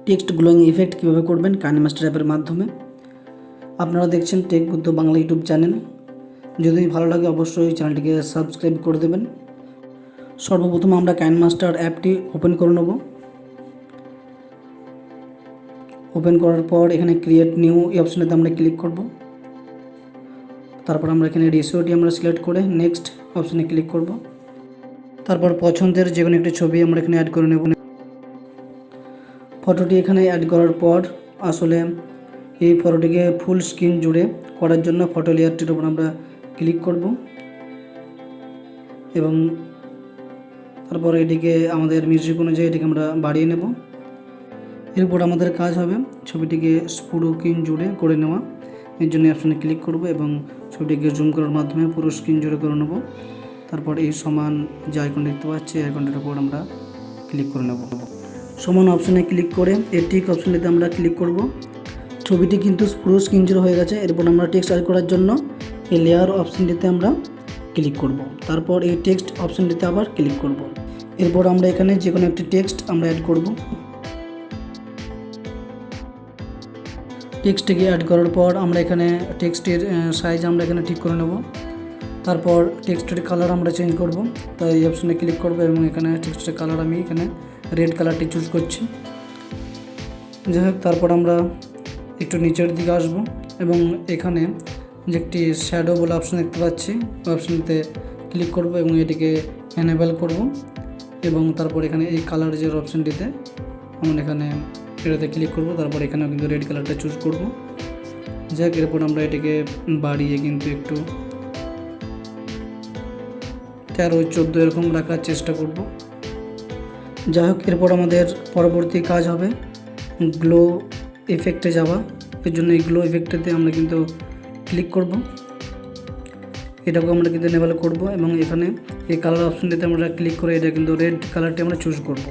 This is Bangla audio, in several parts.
টেক্সট গ্লোয়িং ইফেক্ট কীভাবে করবেন কাইনেমাস্টার অ্যাপের মাধ্যমে। আপনারা দেখছেন tech Buddha Bangla YouTube channel. যদি ভালো লাগে অবশ্যই চ্যানেলটিকে সাবস্ক্রাইব করে দেবেন। সর্বপ্রথম আমরা কাইনেমাস্টার অ্যাপটি ওপেন করে নেব। ওপেন করার পর এখানে ক্রিয়েট নিউ এই অপশানেতে আমরা ক্লিক করব। তারপর আমরা এখানে রেশিওটি আমরা সিলেক্ট করে নেক্সট অপশানে ক্লিক করব। তারপর পছন্দের যে কোনো একটি ছবি আমরা এখানে অ্যাড করে নেব। ফটোটি এখানে অ্যাড করার পর আসলে এই ফটোটিকে ফুল স্ক্রিন জুড়ে করার জন্য ফটো লেয়ারটির উপর আমরা ক্লিক করব এবং তারপর এটিকে আমাদের মিউজিক অনুযায়ী এটিকে আমরা বাড়িয়ে নেব। এরপর আমাদের কাজ হবে ছবিটিকে পুরো স্ক্রিন জুড়ে করে নেওয়া। এর জন্য অপশানে ক্লিক করব এবং ছবিটিকে জুম করার মাধ্যমে পুরো স্ক্রিন জুড়ে করে নেব। তারপর এই সমান যে আইকন দেখতে পাচ্ছি আইকনটির উপর আমরা ক্লিক করে নেব। সমান অপশানে ক্লিক করে এই টিক অপশানটিতে আমরা ক্লিক করব। ছবিটি কিন্তু পুরো স্ক্রিন জুড়ে হয়ে গেছে। এরপর আমরা টেক্সট অ্যাড করার জন্য এই লেয়ার অপশানটিতে আমরা ক্লিক করব। তারপর এই টেক্সট অপশানটিতে আবার ক্লিক করব। এরপর আমরা এখানে যে কোনো একটি টেক্সট আমরা অ্যাড করব। টেক্সটটিকে অ্যাড করার পর আমরা এখানে টেক্সটের সাইজ আমরা এখানে ঠিক করে নেব। তারপর টেক্সটের কালার আমরা চেঞ্জ করব। তাই এই অপশানে ক্লিক করব এবং এখানে টেক্সটের কালার আমি এখানে রেড কালারটি চুজ করছি। যাই হোক, তারপর আমরা একটু নিচের দিকে আসব এবং এখানে যে একটি শ্যাডো বলে অপশান দেখতে পাচ্ছি ওই অপশানটিতে ক্লিক করব এবং এটিকে এনেবল করব এবং তারপর এখানে এই কালার যে অপশানটিতে আমরা এখানে এটাতে ক্লিক করব। তারপর এখানেও কিন্তু রেড কালারটা চুজ করব। যাই হোক, এরপর আমরা এটিকে বাড়িয়ে কিন্তু একটু 13-14 এরকম রাখার চেষ্টা করব। যাই হোক, এরপর আমাদের পরবর্তী কাজ হবে গ্লো ইফেক্টে যাওয়া। এর জন্য এই গ্লো ইফেক্টেতে আমরা কিন্তু ক্লিক করব। এটাকে আমরা কিন্তু এনেবল করব এবং এখানে এই কালার অপশনটিতে আমরা ক্লিক করে এটা কিন্তু রেড কালারটি আমরা চুজ করব।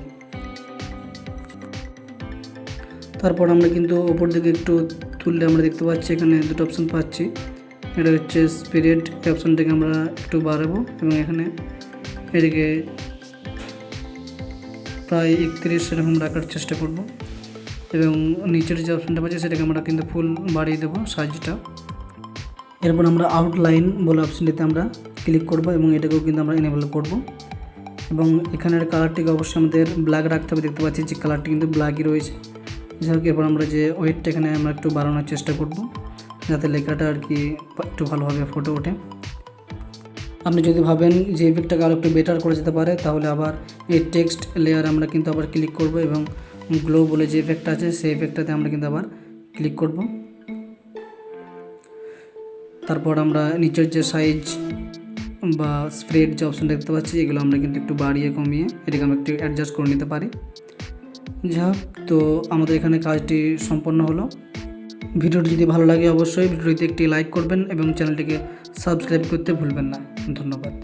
তারপর আমরা কিন্তু ওপর দিকে একটু তুললে আমরা দেখতে পাচ্ছি এখানে দুটো অপশান পাচ্ছি। এটা হচ্ছে স্পিরিট, এই অপশানটাকে আমরা একটু বাড়াবো এবং এখানে এটিকে প্রায় 31 এরকম রাখার চেষ্টা করব এবং নিচের যে অপশানটা পাচ্ছি সেটাকে আমরা কিন্তু ফুল বাড়িয়ে দেবো সাইজটা। এরপর আমরা আউটলাইন বলে অপশানটিতে আমরা ক্লিক করব এবং এটাকেও কিন্তু আমরা এনেবল করব এবং এখানের কালারটিকে অবশ্যই আমাদের ব্ল্যাক রাখতে হবে। দেখতে পাচ্ছি যে কালারটি কিন্তু ব্ল্যাকই রয়েছে। যাই হোক, এরপর আমরা যে ওয়েটটা এখানে আমরা একটু বাড়ানোর চেষ্টা করব যাতে লেখাটা আর কি একটু ভালোভাবে ফুটে ওঠে। আপনি যদি ভাবেন যে ইফেক্টটাকে আরও একটু বেটার করে যেতে পারে তাহলে আবার এই টেক্সট লেয়ার আমরা কিন্তু আবার ক্লিক করব এবং গ্লো বলে যে ইফেক্টটা আছে সেই ইফেক্টটাতে আমরা কিন্তু আবার ক্লিক করব। তারপর আমরা নিচের যে সাইজ বা স্প্রেড যে অপশন দেখতে পাচ্ছি এগুলো আমরা কিন্তু একটু বাড়িয়ে কমিয়ে এটাকে আমরা একটু অ্যাডজাস্ট করে নিতে পারি। যাই হোক, তো আমাদের এখানে কাজটি সম্পন্ন হলো। ভিডিওটি যদি ভালো লাগে অবশ্যই ভিডিওটিতে একটি লাইক করবেন এবং চ্যানেলটিকে সাবস্ক্রাইব করতে ভুলবেন না। ধন্যবাদ।